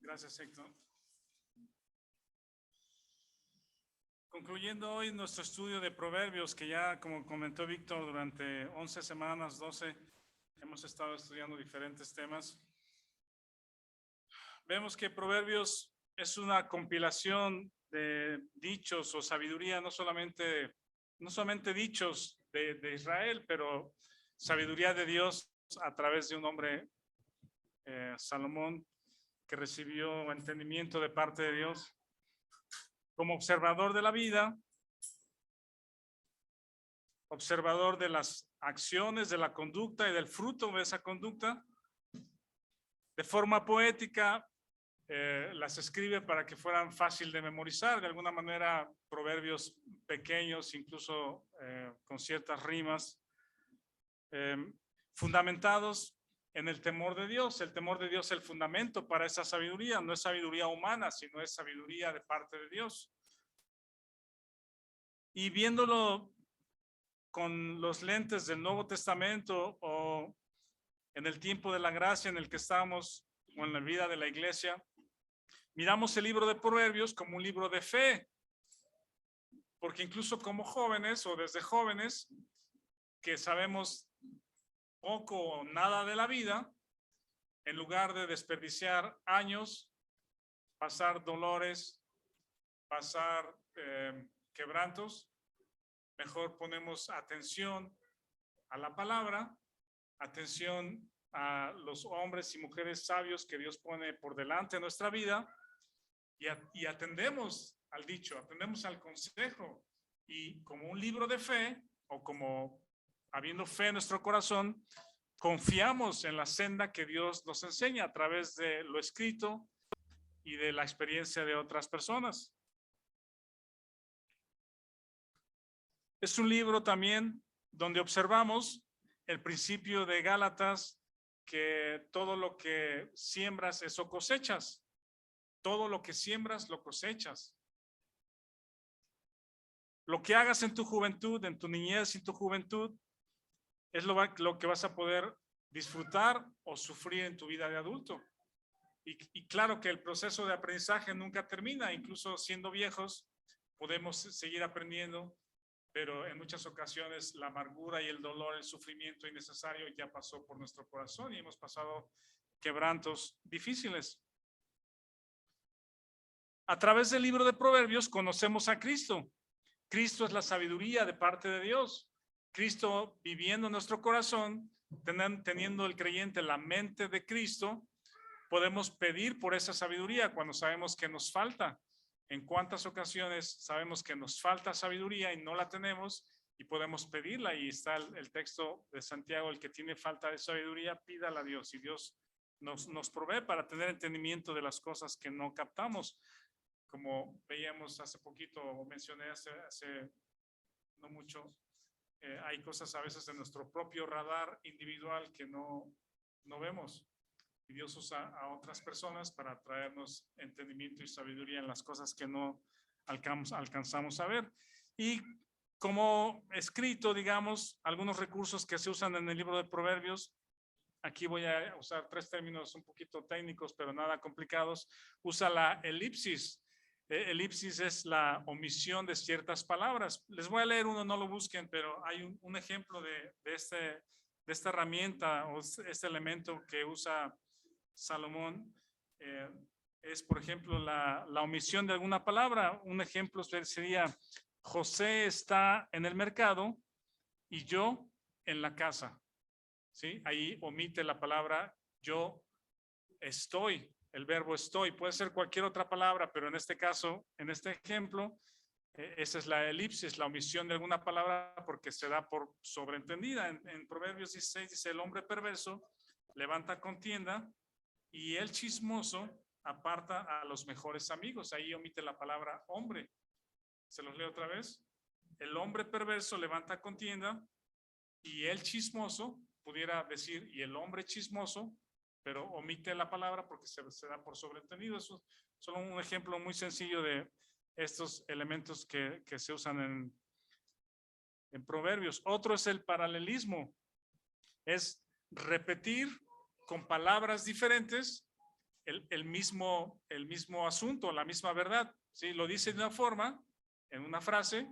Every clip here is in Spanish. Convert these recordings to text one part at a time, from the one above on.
Gracias, Héctor. Concluyendo hoy nuestro estudio de Proverbios, que ya, como comentó Víctor, durante 11 semanas, 12, hemos estado estudiando diferentes temas. Vemos que Proverbios es una compilación de dichos o sabiduría, no solamente dichos de Israel, pero sabiduría de Dios a través de un hombre, Salomón, que recibió entendimiento de parte de Dios. Como observador de la vida, observador de las acciones, de la conducta y del fruto de esa conducta, de forma poética, las escribe para que fueran fácil de memorizar, de alguna manera proverbios pequeños, incluso con ciertas rimas, fundamentados en el temor de Dios. El temor de Dios es el fundamento para esa sabiduría, no es sabiduría humana, sino es sabiduría de parte de Dios. Y viéndolo con los lentes del Nuevo Testamento o en el tiempo de la gracia en el que estamos o en la vida de la iglesia, miramos el libro de Proverbios como un libro de fe, porque incluso como jóvenes o desde jóvenes que sabemos poco o nada de la vida, en lugar de desperdiciar años, pasar dolores, pasar quebrantos, mejor ponemos atención a la palabra, atención a los hombres y mujeres sabios que Dios pone por delante de nuestra vida y atendemos al dicho, atendemos al consejo, y como un libro de fe o como habiendo fe en nuestro corazón, confiamos en la senda que Dios nos enseña a través de lo escrito y de la experiencia de otras personas. Es un libro también donde observamos el principio de Gálatas, que todo lo que siembras, eso cosechas. Todo lo que siembras, lo cosechas. Lo que hagas en tu juventud, en tu niñez y tu juventud, es lo que vas a poder disfrutar o sufrir en tu vida de adulto. Y claro que el proceso de aprendizaje nunca termina, incluso siendo viejos, podemos seguir aprendiendo, pero en muchas ocasiones la amargura y el dolor, el sufrimiento innecesario ya pasó por nuestro corazón y hemos pasado quebrantos difíciles. A través del libro de Proverbios conocemos a Cristo. Cristo es la sabiduría de parte de Dios. Cristo viviendo en nuestro corazón, teniendo el creyente la mente de Cristo, podemos pedir por esa sabiduría cuando sabemos que nos falta. En cuántas ocasiones sabemos que nos falta sabiduría y no la tenemos y podemos pedirla, y está el texto de Santiago: el que tiene falta de sabiduría, pídala a Dios, y Dios nos provee para tener entendimiento de las cosas que no captamos. Como veíamos hace poquito, o mencioné hace no mucho, hay cosas a veces en nuestro propio radar individual que no vemos. Y Dios usa a otras personas para traernos entendimiento y sabiduría en las cosas que no alcanzamos a ver. Y como escrito, digamos, algunos recursos que se usan en el libro de Proverbios, aquí voy a usar 3 términos un poquito técnicos, pero nada complicados. Usa la elipsis. Elipsis es la omisión de ciertas palabras. Les voy a leer uno, no lo busquen, pero hay un ejemplo de esta herramienta o este elemento que usa Salomón. Es, por ejemplo, la omisión de alguna palabra. Un ejemplo sería: José está en el mercado y yo en la casa. ¿Sí? Ahí omite la palabra yo estoy, el verbo estoy. Puede ser cualquier otra palabra, pero en este caso, en este ejemplo, esa es la elipsis, la omisión de alguna palabra, porque se da por sobreentendida. En Proverbios 16 dice: el hombre perverso levanta contienda y el chismoso aparta a los mejores amigos. Ahí omite la palabra hombre. Se los leo otra vez: el hombre perverso levanta contienda y el chismoso, pudiera decir, y el hombre chismoso, pero omite la palabra porque se da por sobreentendido. Eso es solo un ejemplo muy sencillo de estos elementos que se usan en Proverbios. Otro es el paralelismo. Es repetir con palabras diferentes el mismo asunto, la misma verdad. ¿Sí? Lo dice de una forma, en una frase,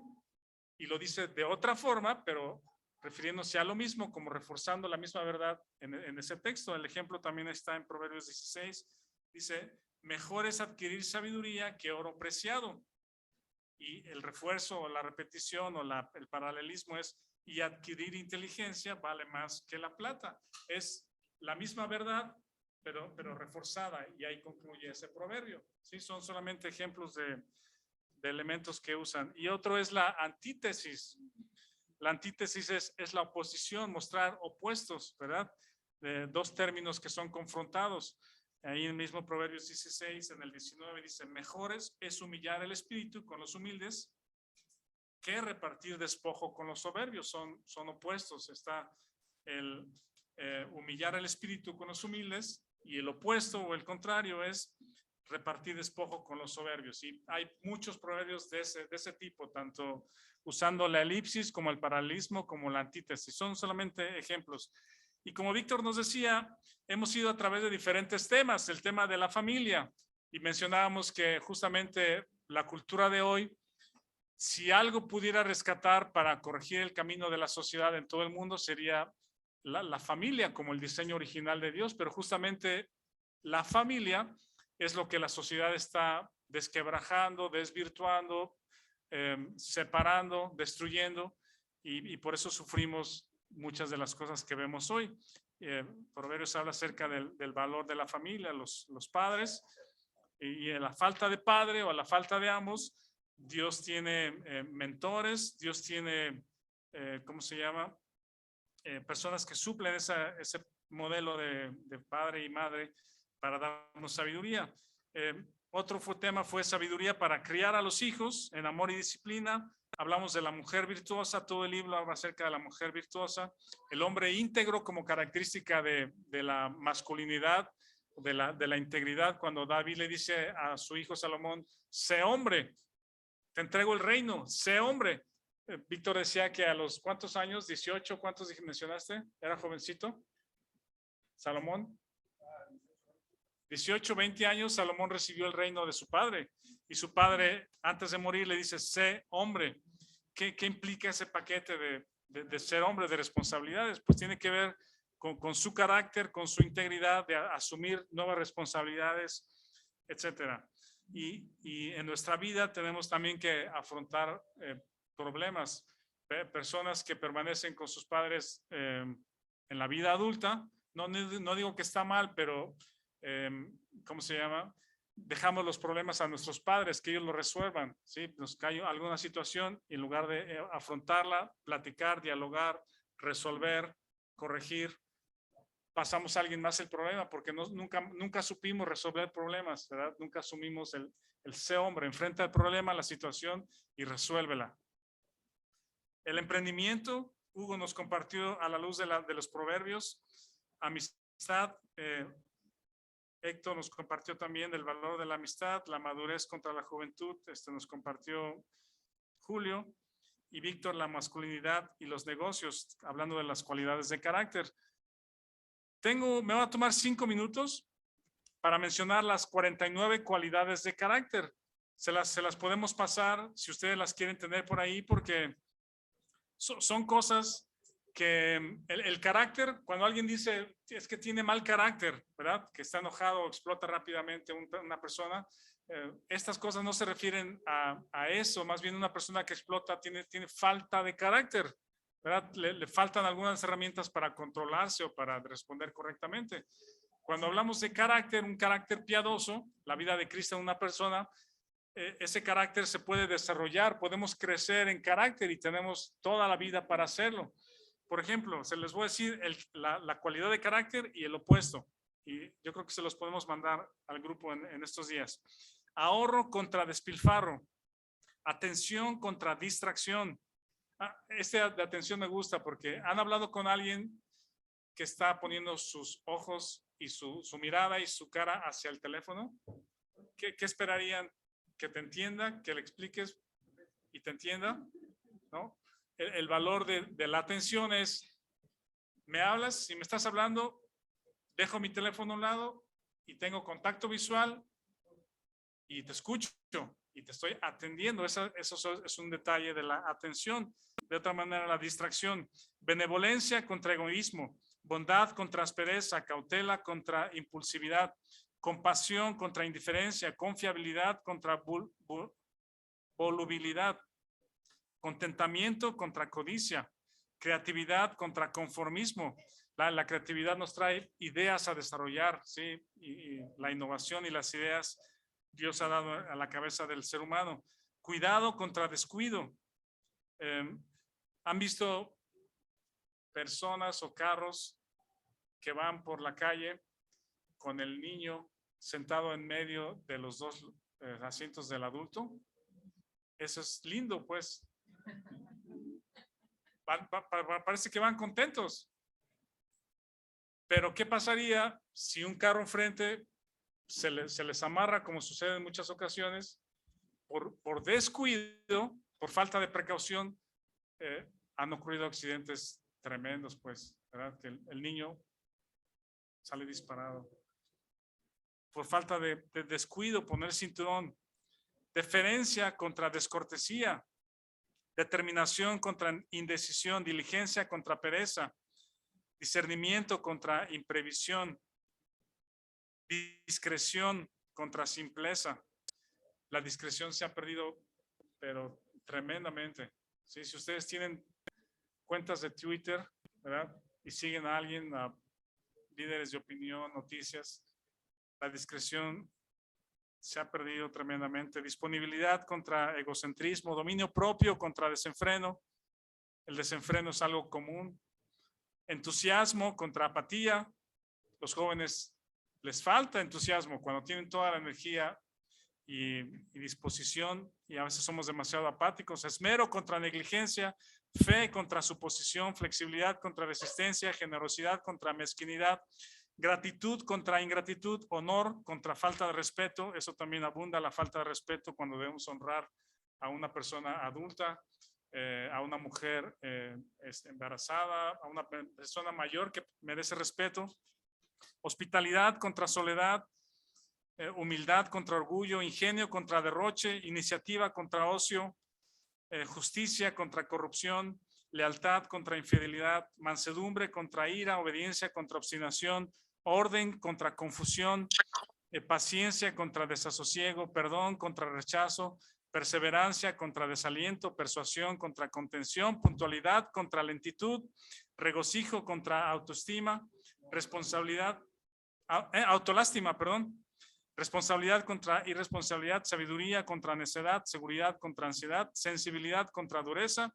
y lo dice de otra forma, pero refiriéndose a lo mismo, como reforzando la misma verdad en ese texto. El ejemplo también está en Proverbios 16. Dice, mejor es adquirir sabiduría que oro preciado. Y el refuerzo o la repetición o el paralelismo es, y adquirir inteligencia vale más que la plata. Es la misma verdad, pero reforzada, y ahí concluye ese proverbio. ¿Sí? Son solamente ejemplos de elementos que usan. Y otro es la antítesis. La antítesis es la oposición, mostrar opuestos, ¿verdad? Dos términos que son confrontados. Ahí en el mismo Proverbios 16, en el 19 dice, mejores es humillar el espíritu con los humildes que repartir despojo con los soberbios. Son opuestos. Está el humillar el espíritu con los humildes, y el opuesto o el contrario es repartir despojo con los soberbios. Y hay muchos proverbios de ese tipo, tanto usando la elipsis como el paralelismo como la antítesis. Son solamente ejemplos. Y como Víctor nos decía, hemos ido a través de diferentes temas, el tema de la familia, y mencionábamos que justamente la cultura de hoy, si algo pudiera rescatar para corregir el camino de la sociedad en todo el mundo, sería la familia como el diseño original de Dios, pero justamente la familia es lo que la sociedad está desquebrajando, desvirtuando, separando, destruyendo, y por eso sufrimos muchas de las cosas que vemos hoy. Proverbios habla acerca del valor de la familia, los padres, y en la falta de padre o a la falta de ambos, Dios tiene mentores, Dios tiene, ¿cómo se llama? Personas que suplen ese modelo de padre y madre para darnos sabiduría. Otro tema fue sabiduría para criar a los hijos en amor y disciplina. Hablamos de la mujer virtuosa, todo el libro habla acerca de la mujer virtuosa. El hombre íntegro como característica de la masculinidad, de la integridad. Cuando David le dice a su hijo Salomón, sé hombre, te entrego el reino, sé hombre. Víctor decía que a los ¿cuántos años? 18, ¿cuántos mencionaste? ¿Era jovencito? Salomón. 18, 20 años, Salomón recibió el reino de su padre, y su padre antes de morir le dice, sé hombre. ¿Qué implica ese paquete de ser hombre, de responsabilidades? Pues tiene que ver con su carácter, con su integridad, de asumir nuevas responsabilidades, etcétera. Y en nuestra vida tenemos también que afrontar problemas. Personas que permanecen con sus padres en la vida adulta, no digo que está mal, pero ¿cómo se llama? Dejamos los problemas a nuestros padres, que ellos lo resuelvan, ¿sí? Nos cae alguna situación y en lugar de afrontarla, platicar, dialogar, resolver, corregir, pasamos a alguien más el problema, porque nunca supimos resolver problemas, ¿verdad? Nunca asumimos el ser hombre, enfrenta el problema, la situación y resuélvela. El emprendimiento, Hugo nos compartió a la luz de los proverbios, amistad, Héctor nos compartió también el valor de la amistad, la madurez contra la juventud, nos compartió Julio, y Víctor la masculinidad y los negocios, hablando de las cualidades de carácter. Me voy a tomar 5 minutos para mencionar las 49 cualidades de carácter. Se las podemos pasar si ustedes las quieren tener por ahí, porque son cosas que el carácter, cuando alguien dice es que tiene mal carácter, ¿verdad? Que está enojado o explota rápidamente una persona, estas cosas no se refieren a eso, más bien una persona que explota tiene falta de carácter, ¿verdad? Le faltan algunas herramientas para controlarse o para responder correctamente. Cuando hablamos de carácter, un carácter piadoso, la vida de Cristo en una persona, ese carácter se puede desarrollar, podemos crecer en carácter y tenemos toda la vida para hacerlo. Por ejemplo, se les voy a decir la cualidad de carácter y el opuesto, y yo creo que se los podemos mandar al grupo en estos días. Ahorro contra despilfarro, atención contra distracción. Este de atención me gusta porque han hablado con alguien que está poniendo sus ojos y su mirada y su cara hacia el teléfono. ¿Qué esperarían? Que te entienda, que le expliques y te entienda, ¿no? El valor de la atención es, me hablas, si me estás hablando, dejo mi teléfono a un lado y tengo contacto visual y te escucho y te estoy atendiendo. Eso es un detalle de la atención. De otra manera, la distracción. Benevolencia contra egoísmo. Bondad contra aspereza. Cautela contra impulsividad. Compasión contra indiferencia. Confiabilidad contra volubilidad. Contentamiento contra codicia. Creatividad contra conformismo. La creatividad nos trae ideas a desarrollar, ¿sí? Y la innovación y las ideas Dios ha dado a la cabeza del ser humano. Cuidado contra descuido. ¿Han visto personas o carros que van por la calle con el niño sentado en medio de los dos asientos del adulto? Eso es lindo, pues. Parece que van contentos. Pero ¿qué pasaría si un carro enfrente se les amarra, como sucede en muchas ocasiones, por descuido, por falta de precaución? Han ocurrido accidentes tremendos, pues, ¿verdad? Que el niño sale disparado. Por falta de descuido, poner cinturón. Deferencia contra descortesía. Determinación contra indecisión. Diligencia contra pereza. Discernimiento contra imprevisión. Discreción contra simpleza. La discreción se ha perdido, pero tremendamente. ¿Sí? Si ustedes tienen cuentas de Twitter, ¿verdad? Y siguen a alguien, a líderes de opinión, noticias, la discreción se ha perdido tremendamente. Disponibilidad contra egocentrismo, dominio propio contra desenfreno. El desenfreno es algo común. Entusiasmo contra apatía. Los jóvenes les falta entusiasmo cuando tienen toda la energía y disposición, y a veces somos demasiado apáticos. Esmero contra negligencia. Fe contra suposición. Flexibilidad contra resistencia. Generosidad contra mezquinidad. Gratitud contra ingratitud. Honor contra falta de respeto. Eso también abunda, la falta de respeto, cuando debemos honrar a una persona adulta, a una mujer embarazada, a una persona mayor que merece respeto. Hospitalidad contra soledad. Humildad contra orgullo. Ingenio contra derroche. Iniciativa contra ocio. Justicia contra corrupción. Lealtad contra infidelidad. Mansedumbre contra ira. Obediencia contra obstinación. Orden contra confusión. Paciencia contra desasosiego. Perdón contra rechazo. Perseverancia contra desaliento. Persuasión contra contención. Puntualidad contra lentitud. Regocijo contra autoestima. Responsabilidad, autolástima, perdón. Responsabilidad contra irresponsabilidad. Sabiduría contra necedad. Seguridad contra ansiedad. Sensibilidad contra dureza.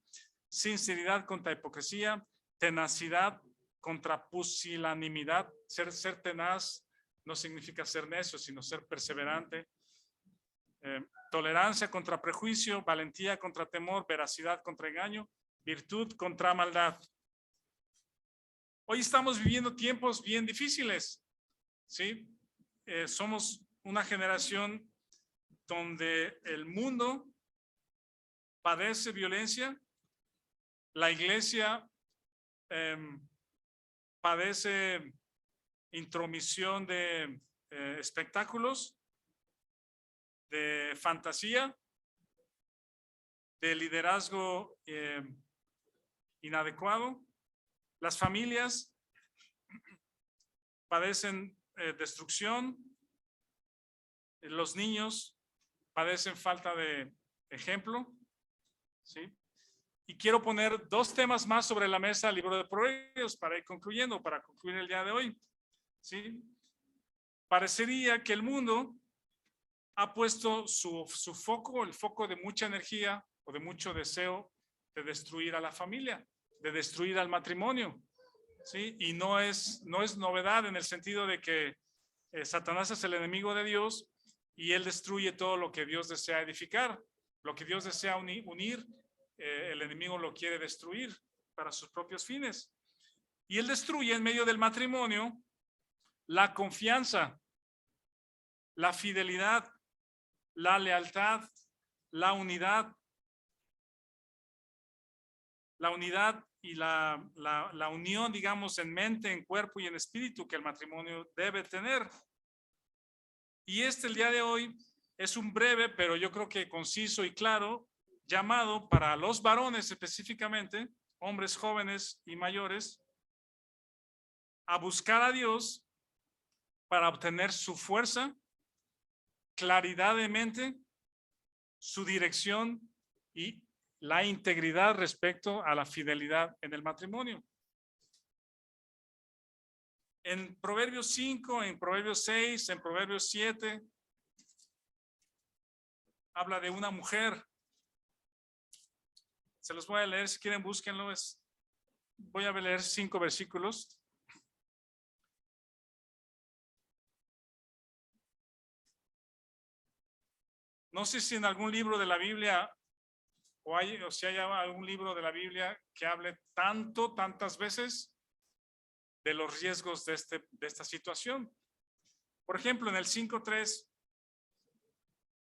Sinceridad contra hipocresía. Tenacidad contra pusilanimidad. Ser tenaz no significa ser necio, sino ser perseverante. Tolerancia contra prejuicio. Valentía contra temor. Veracidad contra engaño. Virtud contra maldad. Hoy estamos viviendo tiempos bien difíciles, ¿sí? Somos una generación donde el mundo padece violencia, la iglesia padece intromisión de espectáculos, de fantasía, de liderazgo inadecuado. Las familias padecen destrucción. Los niños padecen falta de ejemplo, ¿sí? Y quiero poner dos temas más sobre la mesa del libro de Proverbios para ir concluyendo, para concluir el día de hoy, ¿sí? Parecería que el mundo ha puesto su foco, el foco de mucha energía o de mucho deseo de destruir a la familia, de destruir al matrimonio, ¿sí? Y no es novedad en el sentido de que Satanás es el enemigo de Dios y él destruye todo lo que Dios desea edificar. Lo que Dios desea unir, el enemigo lo quiere destruir para sus propios fines. Y él destruye en medio del matrimonio la confianza, la fidelidad, la lealtad, la unidad y la unión, digamos, en mente, en cuerpo y en espíritu que el matrimonio debe tener. Y el día de hoy es un breve, pero yo creo que conciso y claro, llamado para los varones específicamente, hombres jóvenes y mayores, a buscar a Dios para obtener su fuerza, claridad de mente, su dirección y la integridad respecto a la fidelidad en el matrimonio. En Proverbios 5, en Proverbios 6, en Proverbios 7, habla de una mujer. Se los voy a leer, si quieren búsquenlo. Voy a leer 5 versículos. No sé si en algún libro de la Biblia o si hay algún libro de la Biblia que hable tantas veces de los riesgos de esta situación. Por ejemplo, en el 5.3,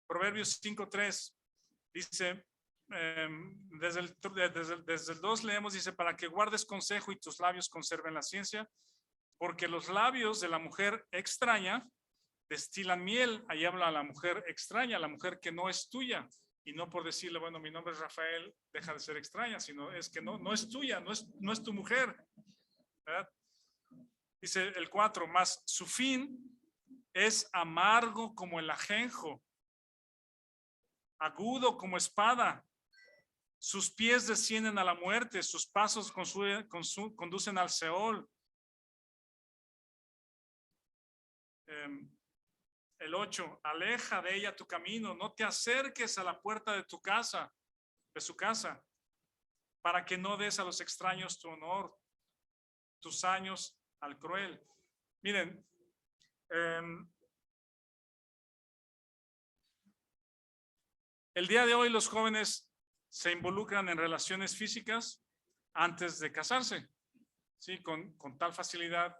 Proverbios 5.3, dice, desde el 2 leemos, dice, para que guardes consejo y tus labios conserven la ciencia, porque los labios de la mujer extraña destilan miel. Ahí habla la mujer extraña, la mujer que no es tuya. Y no por decirle, bueno, mi nombre es Rafael, deja de ser extraña, sino es que no es tuya, no es tu mujer, ¿verdad? Dice el 4, más su fin es amargo como el ajenjo, agudo como espada. Sus pies descienden a la muerte, sus pasos conducen al Seol. El 8, aleja de ella tu camino, no te acerques a la puerta de su casa, para que no des a los extraños tu honor, tus años al cruel. Miren, el día de hoy los jóvenes se involucran en relaciones físicas antes de casarse, ¿sí? Con tal facilidad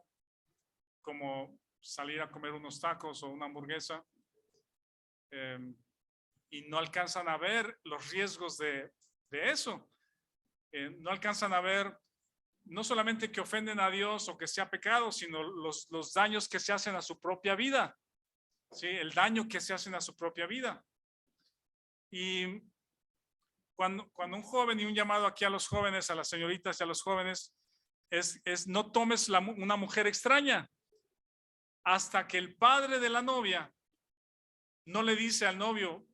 como salir a comer unos tacos o una hamburguesa, y no alcanzan a ver los riesgos de eso. No alcanzan a ver no solamente que ofenden a Dios o que sea pecado, sino los daños que se hacen a su propia vida, ¿sí? El daño que se hacen a su propia vida. Y cuando un joven, y un llamado aquí a los jóvenes, a las señoritas y a los jóvenes, es no tomes una mujer extraña hasta que el padre de la novia no le dice al novio,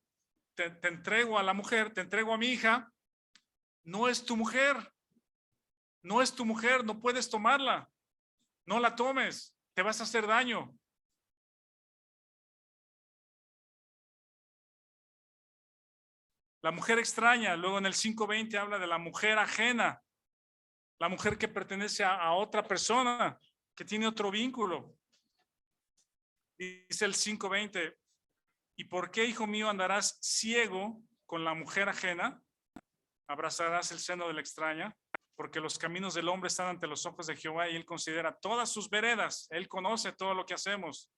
te entrego a la mujer, te entrego a mi hija, no es tu mujer, no es tu mujer, no puedes tomarla, no la tomes, te vas a hacer daño. La mujer extraña, luego en el 5:20 habla de la mujer ajena, la mujer que pertenece a otra persona, que tiene otro vínculo. Dice el 5:20, ¿y por qué, hijo mío, andarás ciego con la mujer ajena? Abrazarás el seno de la extraña, porque los caminos del hombre están ante los ojos de Jehová y él considera todas sus veredas, él conoce todo lo que hacemos.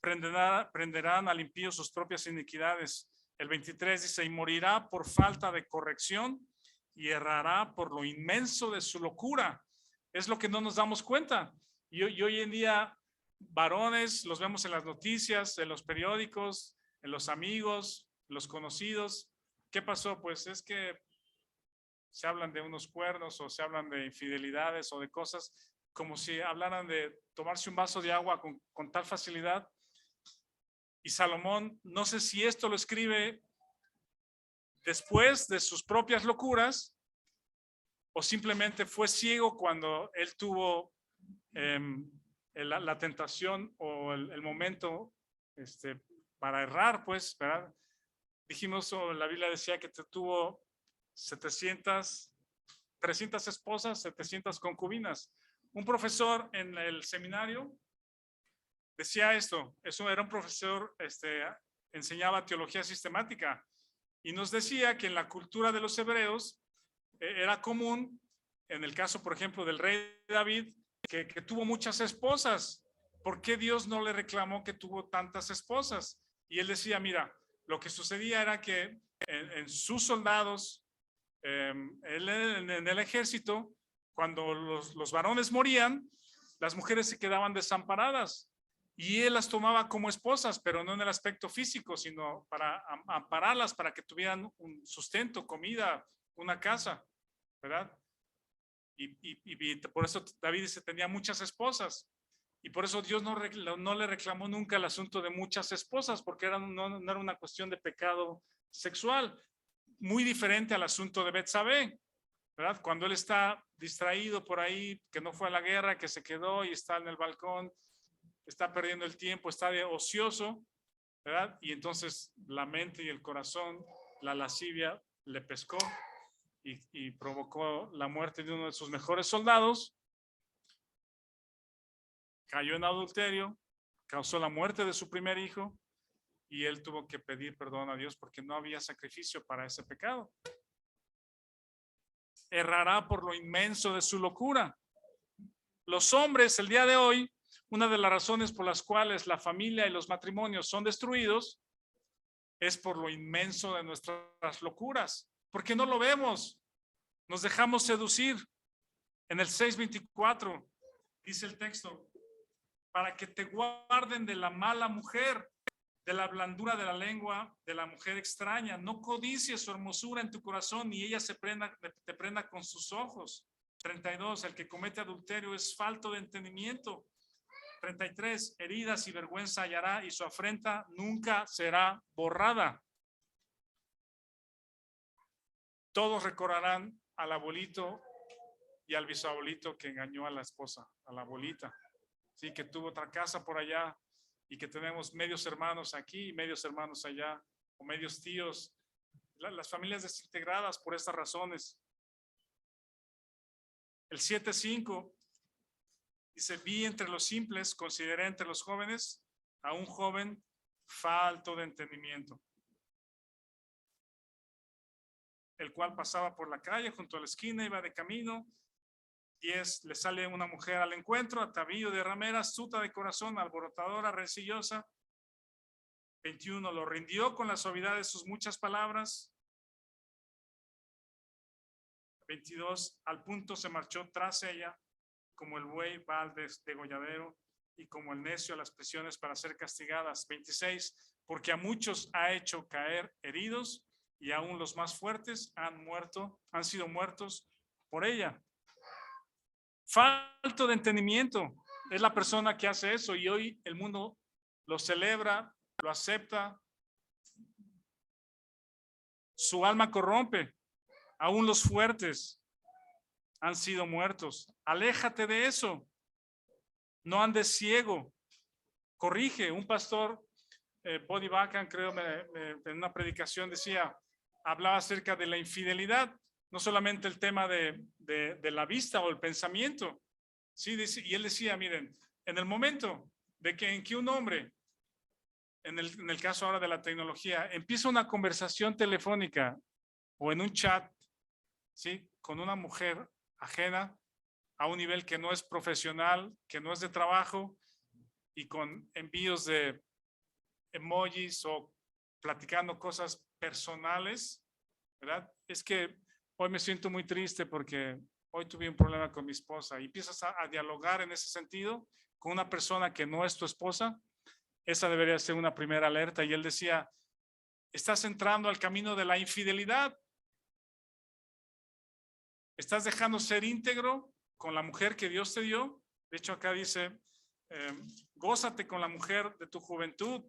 Prenderán al impío sus propias iniquidades. El 23 dice, y morirá por falta de corrección y errará por lo inmenso de su locura. Es lo que no nos damos cuenta. Y hoy en día, varones, los vemos en las noticias, en los periódicos, en los amigos, los conocidos. ¿Qué pasó? Pues es que se hablan de unos cuernos o se hablan de infidelidades o de cosas como si hablaran de tomarse un vaso de agua con tal facilidad. Y Salomón, no sé si esto lo escribe después de sus propias locuras o simplemente fue ciego cuando él tuvo la tentación o el momento para errar, pues, ¿verdad? Dijimos, la Biblia decía que tuvo 300 esposas, 700 concubinas. Un profesor en el seminario decía esto, eso era un profesor, enseñaba teología sistemática y nos decía que en la cultura de los hebreos era común, en el caso, por ejemplo, del rey David, que tuvo muchas esposas. ¿Por qué Dios no le reclamó que tuvo tantas esposas? Y él decía, mira, lo que sucedía era que en sus soldados, en el ejército, cuando los varones morían, las mujeres se quedaban desamparadas. Y él las tomaba como esposas, pero no en el aspecto físico, sino para ampararlas, para que tuvieran un sustento, comida, una casa, ¿verdad? Y por eso David dice, tenía muchas esposas. Y por eso Dios no le reclamó nunca el asunto de muchas esposas, porque no era una cuestión de pecado sexual. Muy diferente al asunto de Betsabé, ¿verdad? Cuando él está distraído por ahí, que no fue a la guerra, que se quedó y está en el balcón, está perdiendo el tiempo, está de ocioso, ¿verdad? Y entonces la mente y el corazón, la lascivia le pescó y provocó la muerte de uno de sus mejores soldados, cayó en adulterio, causó la muerte de su primer hijo y él tuvo que pedir perdón a Dios porque no había sacrificio para ese pecado. Errará por lo inmenso de su locura. Los hombres, el día de hoy, una de las razones por las cuales la familia y los matrimonios son destruidos es por lo inmenso de nuestras locuras, porque no lo vemos, nos dejamos seducir. En el 6:24 dice el texto, para que te guarden de la mala mujer, de la blandura de la lengua de la mujer extraña. No codicies su hermosura en tu corazón, ni ella te prenda con sus ojos. 32, el que comete adulterio es falto de entendimiento. 33, heridas y vergüenza hallará y su afrenta nunca será borrada. Todos recordarán al abuelito y al bisabuelito que engañó a la esposa, a la abuelita, sí, que tuvo otra casa por allá y que tenemos medios hermanos aquí y medios hermanos allá, o medios tíos, las familias desintegradas por estas razones. El 7:5 dice, vi entre los simples, consideré entre los jóvenes a un joven falto de entendimiento, el cual pasaba por la calle junto a la esquina, iba de camino. 10, le sale una mujer al encuentro, atavío de ramera, astuta de corazón, alborotadora, rencillosa. 21, lo rindió con la suavidad de sus muchas palabras. 22, al punto se marchó tras ella, como el buey va al degolladero y como el necio a las prisiones para ser castigadas. 26, porque a muchos ha hecho caer heridos y aún los más fuertes han sido muertos por ella. Falto de entendimiento es la persona que hace eso y hoy el mundo lo celebra, lo acepta. Su alma corrompe, aún los fuertes han sido muertos. Aléjate de eso, no andes ciego, corrige. Un pastor, Body Bacan, creo, en una predicación hablaba acerca de la infidelidad. No solamente el tema de la vista o el pensamiento, ¿sí? Y él decía, miren, en el momento en que un hombre, en el caso ahora de la tecnología, empieza una conversación telefónica o en un chat, ¿sí? Con una mujer ajena a un nivel que no es profesional, que no es de trabajo y con envíos de emojis o platicando cosas personales, ¿verdad? Es que hoy me siento muy triste porque hoy tuve un problema con mi esposa y empiezas a dialogar en ese sentido con una persona que no es tu esposa. Esa debería ser una primera alerta. Y él decía, estás entrando al camino de la infidelidad. Estás dejando ser íntegro con la mujer que Dios te dio. De hecho, acá dice, gózate con la mujer de tu juventud.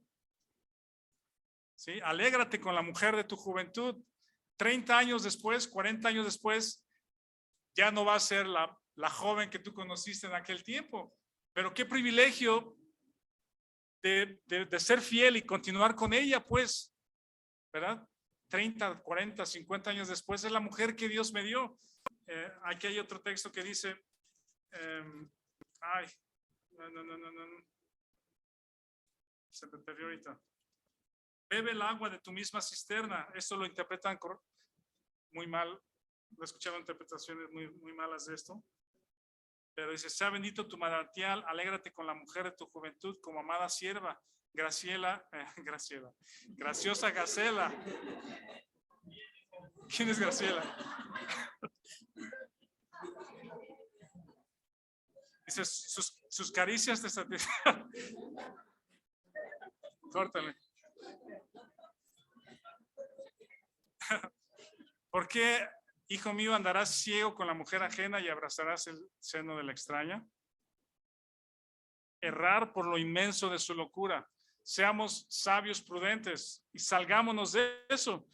¿Sí? Alégrate con la mujer de tu juventud. 30 años después, 40 años después, ya no va a ser la joven que tú conociste en aquel tiempo. Pero qué privilegio de ser fiel y continuar con ella, pues, ¿verdad? 30, 40, 50 años después es la mujer que Dios me dio. Aquí hay otro texto que dice, no. Se me perdió ahorita. Bebe el agua de tu misma cisterna. Esto lo interpretan muy mal. He escuchado interpretaciones muy malas de esto. Pero dice, sea bendito tu manantial, alégrate con la mujer de tu juventud, como amada sierva, graciosa Gacela. ¿Quién es Graciela? Dice, sus caricias te satisfacen. Córtale. ¿Por qué, hijo mío, andarás ciego con la mujer ajena y abrazarás el seno de la extraña? Errar por lo inmenso de su locura. Seamos sabios, prudentes y salgámonos de eso.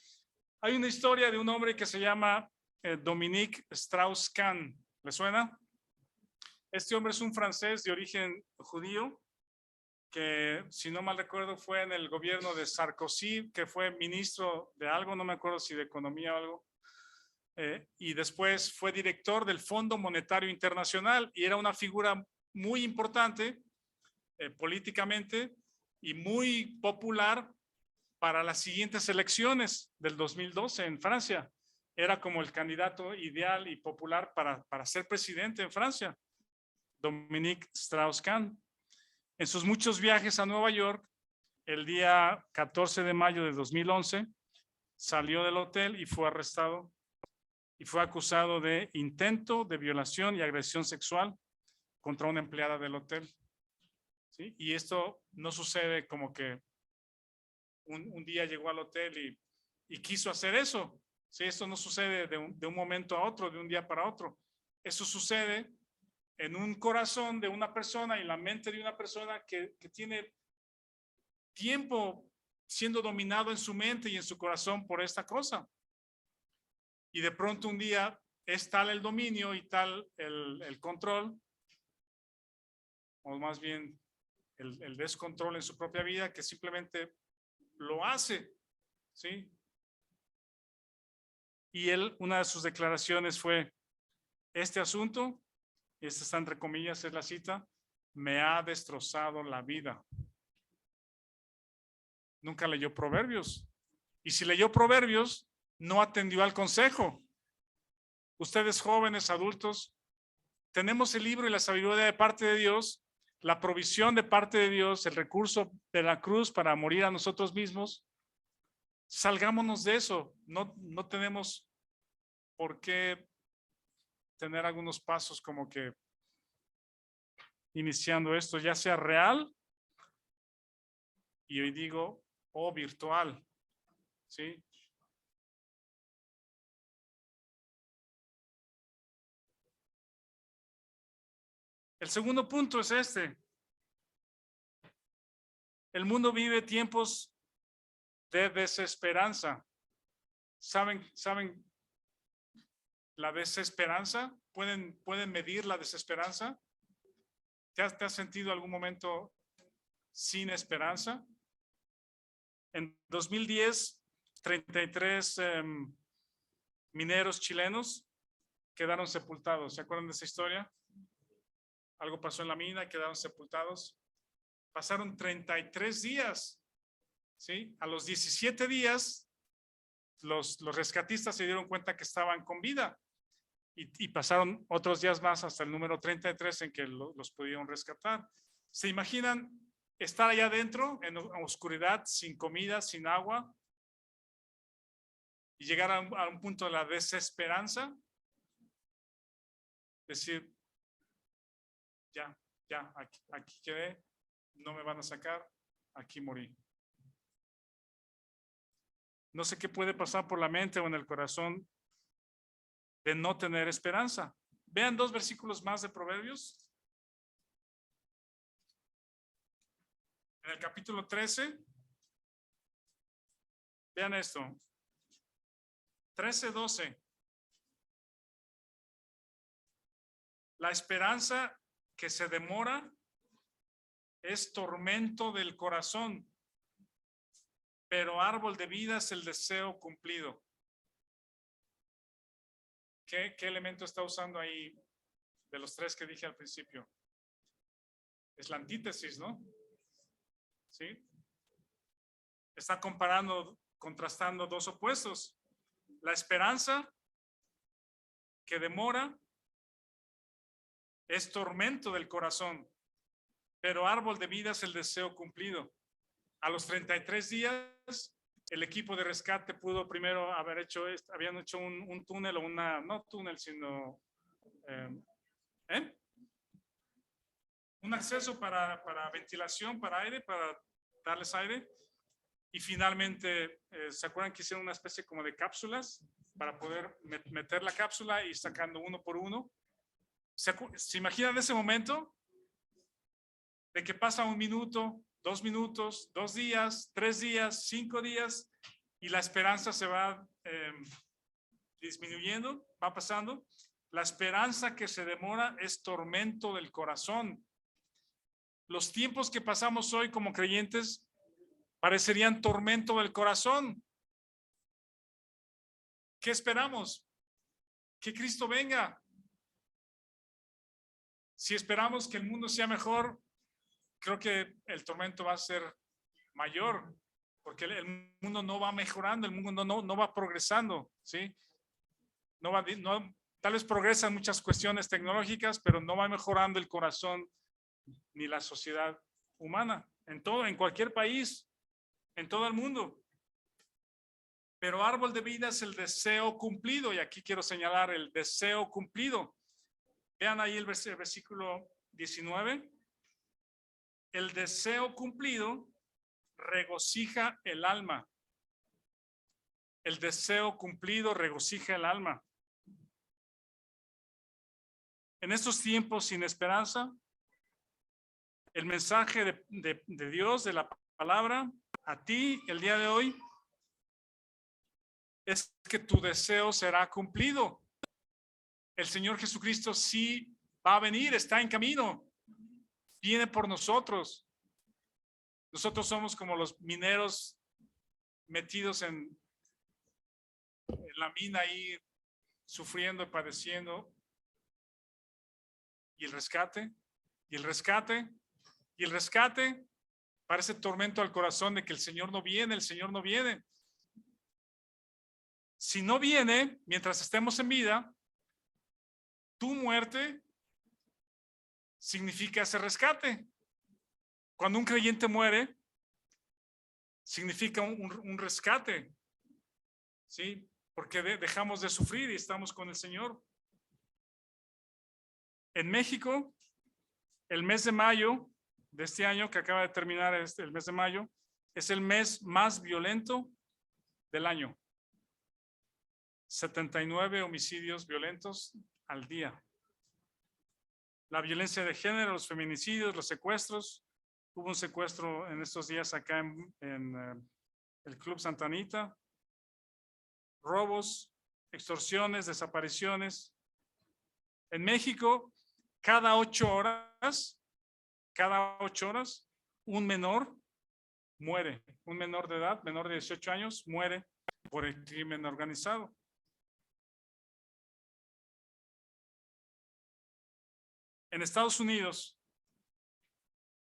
Hay una historia de un hombre que se llama Dominique Strauss-Kahn. ¿Le suena? Este hombre es un francés de origen judío que, si no mal recuerdo, fue en el gobierno de Sarkozy, que fue ministro de algo, no me acuerdo si de economía o algo, y después fue director del Fondo Monetario Internacional y era una figura muy importante políticamente y muy popular para las siguientes elecciones del 2012 en Francia. Era como el candidato ideal y popular para ser presidente en Francia, Dominique Strauss-Kahn. En sus muchos viajes a Nueva York, el día 14 de mayo de 2011, salió del hotel y fue arrestado y fue acusado de intento de violación y agresión sexual contra una empleada del hotel. ¿Sí? Y esto no sucede como que un día llegó al hotel y quiso hacer eso. ¿Sí? Esto no sucede de un momento a otro, de un día para otro. Eso sucede en un corazón de una persona y la mente de una persona que tiene tiempo siendo dominado en su mente y en su corazón por esta cosa. Y de pronto un día es tal el dominio y tal el control, o más bien el descontrol en su propia vida, que simplemente lo hace, ¿sí? Y él, una de sus declaraciones fue, este asunto, y esta está entre comillas, es la cita, me ha destrozado la vida. Nunca leyó Proverbios. Y si leyó Proverbios, no atendió al consejo. Ustedes jóvenes, adultos, tenemos el libro y la sabiduría de parte de Dios, la provisión de parte de Dios, el recurso de la cruz para morir a nosotros mismos. Salgámonos de eso. No tenemos por qué tener algunos pasos como que iniciando esto, ya sea real y hoy digo, o virtual. ¿Sí? El segundo punto es este. El mundo vive tiempos de desesperanza. ¿Saben la desesperanza? ¿Pueden medir la desesperanza? ¿Te has sentido algún momento sin esperanza? En 2010, 33 mineros chilenos quedaron sepultados. ¿Se acuerdan de esa historia? Algo pasó en la mina, quedaron sepultados. Pasaron 33 días, ¿sí? A los 17 días, los rescatistas se dieron cuenta que estaban con vida y pasaron otros días más hasta el número 33 en que los pudieron rescatar. ¿Se imaginan estar allá adentro en oscuridad, sin comida, sin agua y llegar a un punto de la desesperanza? Decir, ya, aquí quedé, no me van a sacar, aquí morí. No sé qué puede pasar por la mente o en el corazón de no tener esperanza. Vean 2 versículos más de Proverbios. En el capítulo 13, vean esto. 13:12. La esperanza que se demora es tormento del corazón, pero árbol de vida es el deseo cumplido. ¿Qué elemento está usando ahí de los 3 que dije al principio? Es la antítesis, ¿no? ¿Sí? Está comparando, contrastando 2 opuestos. La esperanza que demora es tormento del corazón, pero árbol de vida es el deseo cumplido. A los 33 días, el equipo de rescate pudo primero habían hecho un túnel o no túnel, sino, un acceso para ventilación, para aire, para darles aire. Y finalmente, ¿se acuerdan que hicieron una especie como de cápsulas para poder meter la cápsula y sacando uno por uno? ¿Se imaginan ese momento de que pasa 1 minuto, 2 minutos, 2 días, 3 días, 5 días y la esperanza se va disminuyendo, va pasando? La esperanza que se demora es tormento del corazón. Los tiempos que pasamos hoy como creyentes parecerían tormento del corazón. ¿Qué esperamos? Que Cristo venga. Si esperamos que el mundo sea mejor, creo que el tormento va a ser mayor, porque el mundo no va mejorando, el mundo no va progresando, ¿sí? Tal vez progresan muchas cuestiones tecnológicas, pero no va mejorando el corazón ni la sociedad humana, en cualquier país, en todo el mundo. Pero árbol de vida es el deseo cumplido, y aquí quiero señalar el deseo cumplido. Vean ahí el versículo 19. El deseo cumplido regocija el alma. El deseo cumplido regocija el alma. En estos tiempos sin esperanza, el mensaje de Dios, de la palabra, a ti el día de hoy, es que tu deseo será cumplido. El Señor Jesucristo sí va a venir, está en camino, viene por nosotros. Nosotros somos como los mineros metidos en la mina ahí, sufriendo y padeciendo. Y el rescate, y el rescate, y el rescate parece tormento al corazón de que el Señor no viene, el Señor no viene. Si no viene, mientras estemos en vida, tu muerte significa ese rescate. Cuando un creyente muere, significa un rescate, ¿sí? Porque dejamos de sufrir y estamos con el Señor. En México, el mes de mayo de este año, que acaba de terminar el mes de mayo, es el mes más violento del año. 79 homicidios violentos al día. La violencia de género, los feminicidios, los secuestros. Hubo un secuestro en estos días acá en el Club Santa Anita. Robos, extorsiones, desapariciones. En México, cada 8 horas, un menor muere. Un menor de edad, menor de 18 años, muere por el crimen organizado. En Estados Unidos,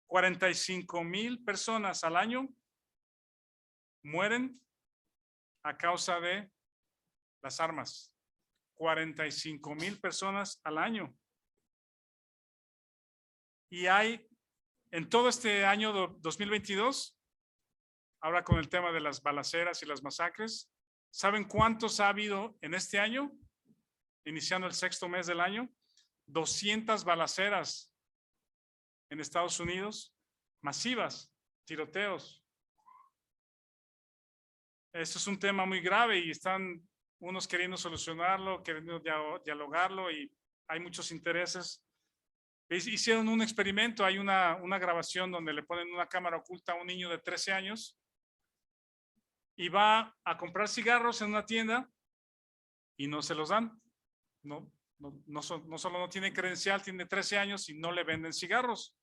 45,000 personas al año mueren a causa de las armas. 45,000 personas al año. Y hay, en todo este año 2022, ahora con el tema de las balaceras y las masacres, ¿saben cuántos ha habido en este año? Iniciando el 6º mes del año. 200 balaceras en Estados Unidos, masivas, tiroteos. Esto es un tema muy grave y están unos queriendo solucionarlo, queriendo dialogarlo, y hay muchos intereses. Hicieron un experimento, hay una grabación donde le ponen una cámara oculta a un niño de 13 años y va a comprar cigarros en una tienda y no se los dan. No solo no tiene credencial, tiene 13 años y no le venden cigarros.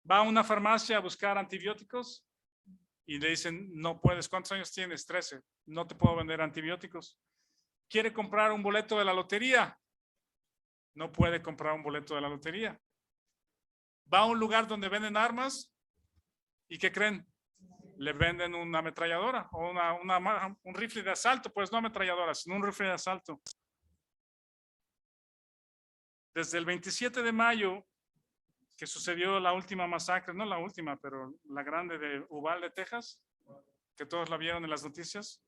Va a una farmacia a buscar antibióticos y le dicen, no puedes. ¿Cuántos años tienes? 13. No te puedo vender antibióticos. Quiere comprar un boleto de la lotería. No puede comprar un boleto de la lotería. Va a un lugar donde venden armas y ¿qué creen? Le venden una ametralladora o un rifle de asalto, pues no ametralladora, sino un rifle de asalto. Desde el 27 de mayo, que sucedió la última masacre, no la última, pero la grande de Uvalde, Texas, que todos la vieron en las noticias,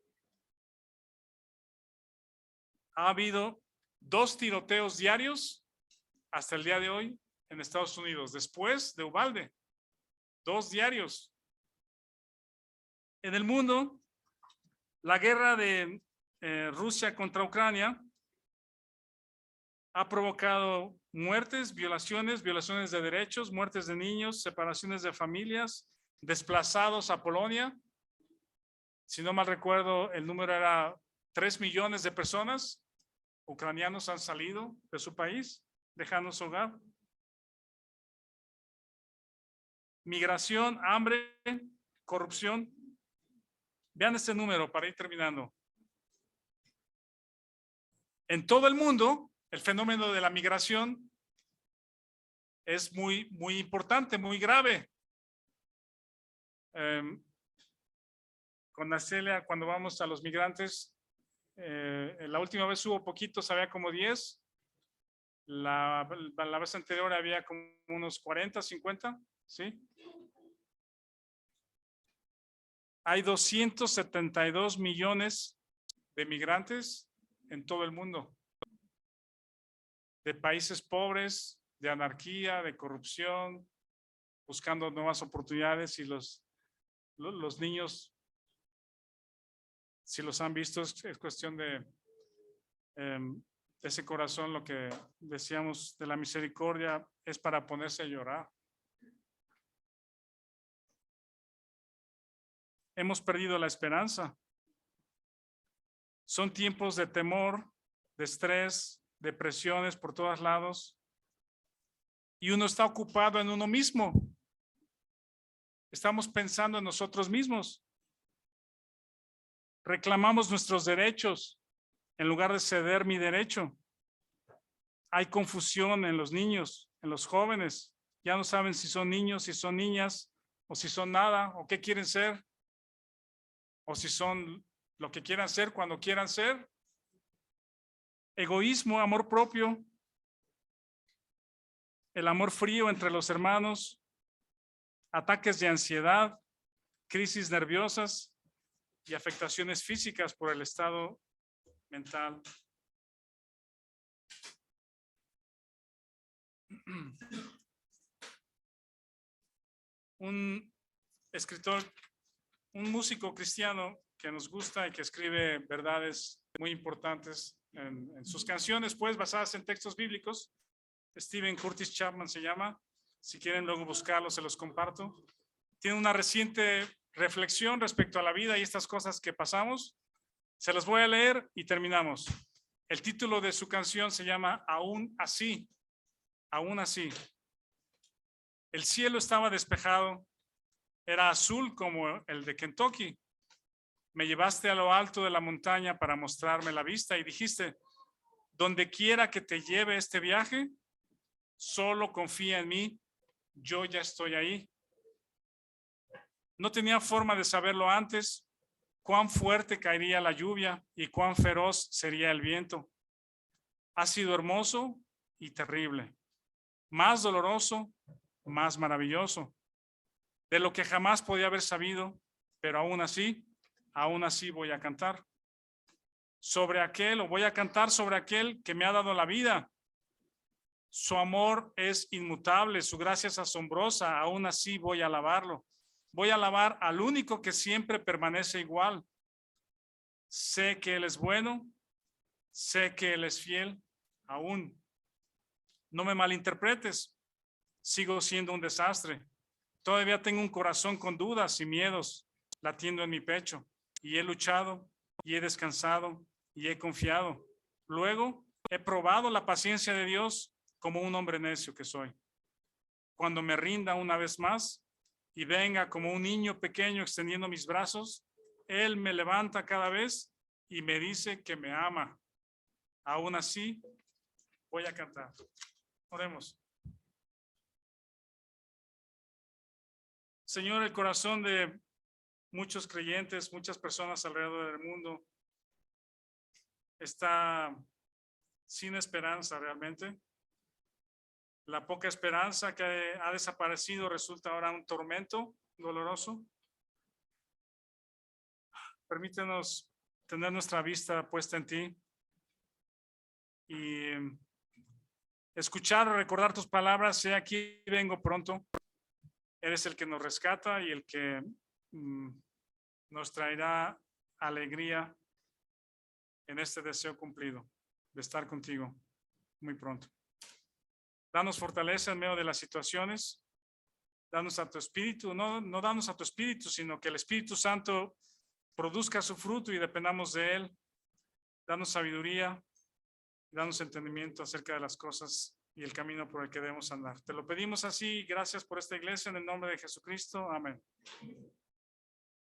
ha habido 2 tiroteos diarios hasta el día de hoy en Estados Unidos, después de Uvalde, 2 diarios. En el mundo, la guerra de Rusia contra Ucrania ha provocado muertes, violaciones de derechos, muertes de niños, separaciones de familias, desplazados a Polonia. Si no mal recuerdo, el número era 3 millones de personas ucranianos han salido de su país, dejando su hogar. Migración, hambre, corrupción. Vean este número para ir terminando. En todo el mundo, el fenómeno de la migración es muy importante, muy grave. Con Arcelia, cuando vamos a los migrantes, la última vez hubo poquitos, había como 10. La vez anterior había como unos 40, 50, ¿sí? Hay 272 millones de migrantes en todo el mundo, de países pobres, de anarquía, de corrupción, buscando nuevas oportunidades, y los niños, si los han visto, es cuestión de ese corazón, lo que decíamos de la misericordia, es para ponerse a llorar. Hemos perdido la esperanza. Son tiempos de temor, de estrés, de presiones por todos lados. Y uno está ocupado en uno mismo. Estamos pensando en nosotros mismos. Reclamamos nuestros derechos en lugar de ceder mi derecho. Hay confusión en los niños, en los jóvenes. Ya no saben si son niños, si son niñas, o si son nada, o qué quieren ser, o si son lo que quieran ser cuando quieran ser. Egoísmo, amor propio, el amor frío entre los hermanos, ataques de ansiedad, crisis nerviosas y afectaciones físicas por el estado mental. Un escritor, un músico cristiano que nos gusta y que escribe verdades muy importantes en sus canciones, pues basadas en textos bíblicos. Stephen Curtis Chapman se llama. Si quieren luego buscarlo, se los comparto. Tiene una reciente reflexión respecto a la vida y estas cosas que pasamos. Se las voy a leer y terminamos. El título de su canción se llama Aún así. Aún así. El cielo estaba despejado, era azul como el de Kentucky. Me llevaste a lo alto de la montaña para mostrarme la vista y dijiste, donde quiera que te lleve este viaje, solo confía en mí, yo ya estoy ahí. No tenía forma de saberlo antes, cuán fuerte caería la lluvia y cuán feroz sería el viento. Ha sido hermoso y terrible, más doloroso, más maravilloso, de lo que jamás podía haber sabido, pero aún así voy a cantar. Voy a cantar sobre aquel que me ha dado la vida. Su amor es inmutable, su gracia es asombrosa, aún así voy a alabarlo. Voy a alabar al único que siempre permanece igual. Sé que Él es bueno, sé que Él es fiel, aún. No me malinterpretes, sigo siendo un desastre. Todavía tengo un corazón con dudas y miedos latiendo en mi pecho. Y he luchado, y he descansado, y he confiado. Luego he probado la paciencia de Dios como un hombre necio que soy. Cuando me rinda una vez más y venga como un niño pequeño extendiendo mis brazos, Él me levanta cada vez y me dice que me ama. Aún así, voy a cantar. Oremos. Señor, el corazón de muchos creyentes, muchas personas alrededor del mundo está sin esperanza realmente. La poca esperanza que ha desaparecido resulta ahora un tormento doloroso. Permítenos tener nuestra vista puesta en ti y escuchar o recordar tus palabras, sea aquí vengo pronto. Eres el que nos rescata y el que nos traerá alegría en este deseo cumplido de estar contigo muy pronto. Danos fortaleza en medio de las situaciones. Danos a tu espíritu, no danos a tu espíritu, sino que el Espíritu Santo produzca su fruto y dependamos de él. Danos sabiduría, danos entendimiento acerca de las cosas y el camino por el que debemos andar. Te lo pedimos así. Gracias por esta iglesia en el nombre de Jesucristo. Amén.